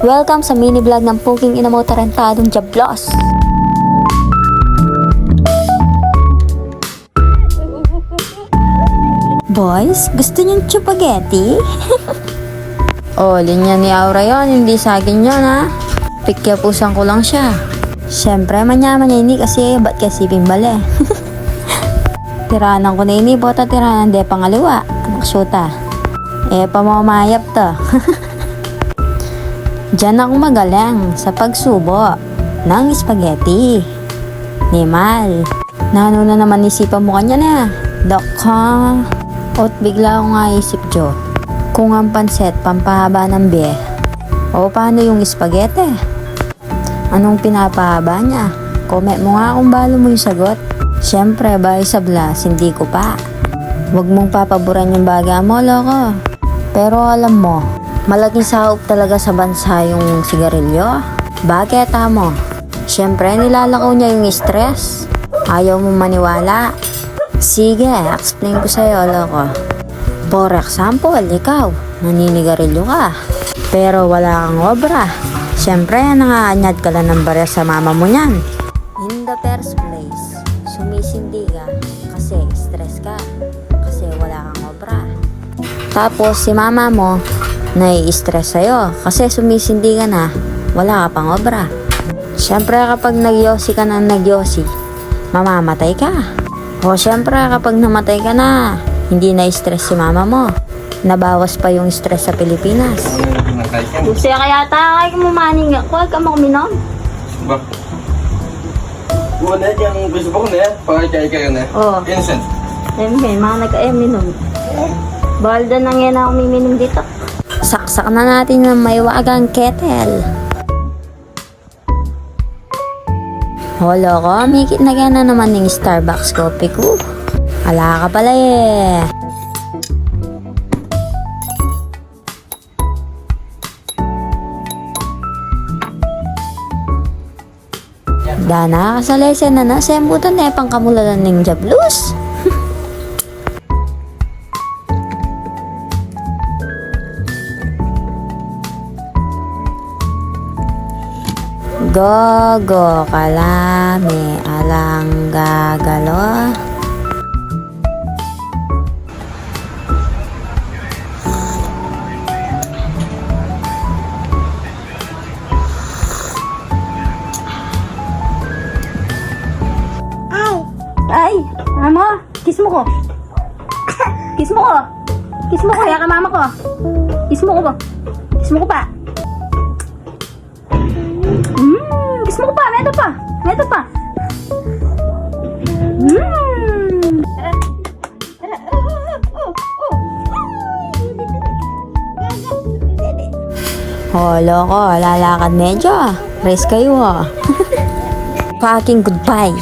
Welcome sa mini vlog ng Puking Ina mo Tarantadong Jablos. Boys, gusto niyong chupageti? Oh, linya ni Aura yon, hindi sa akin yun ha. Pikyapusan ko lang siya. Siyempre, manyaman niya ini kasi ba't kasi pimbale? Tiranan ko na ini, bota tiranan de pangaliwa. Naksyuta. Pamamayap to. Diyan ako magaling sa pagsubo ng spaghetti ni Mal. Nano na naman isipan mo kanya na. Daka. At bigla ako nga isip, Jo. Kung ang panset, pampahaba ng biye. O paano yung spaghetti? Anong pinapahaba niya? Comment mo nga kung balo mo yung sagot. Siyempre, bay sa blas, hindi ko pa. Huwag mong papaboran yung baga mo, loko. Pero alam mo, malaking sahog talaga sa bansa yung sigarilyo. Bakit mo? Siyempre, nilalakaw niya yung stress. Ayaw mo maniwala. Sige, explain ko sa'yo, loko. For example, ikaw, naninigarilyo ka. Pero wala kang obra. Siyempre, nangaanyad ka lang ng barya sa mama mo niyan. In the first place, sumisindi ka kasi stress ka. Kasi wala kang obra. Tapos, si mama mo, nai-stress sa'yo kasi sumisindi ka na, wala ka pang obra. Siyempre, kapag nagyosi ka na nagyosi, mamamatay ka. O siyempre, kapag namatay ka na, hindi na-stress si mama mo. Nabawas pa yung stress sa Pilipinas. Gusto kaya kaya mo maning huwag ka mo kuminom. Ba? Una yung gusto ko na, pakikay kayo na. Oo. Innocent. May mga nag-minom. Balda nang yan ako miminom dito. Saksak na natin ng may wagang kettle. Holo ko, mikit na gana naman ng Starbucks coffee ko. Ala ka pala eh. Dana, kasalesen na na, sembutan na pang kamulalan ng Jablos. Gogo kalame alang gagalo. Ay, amo, kiss mo ko. Kiss mo ko. Kiss mo ko, ya ka mama ko. Kiss mo ko ba? Kiss mo ko pa. Kiss mo ko pa, meto pa. Meto pa. Holo ko, lalakad medyo. Race kayo ha. Fucking goodbye.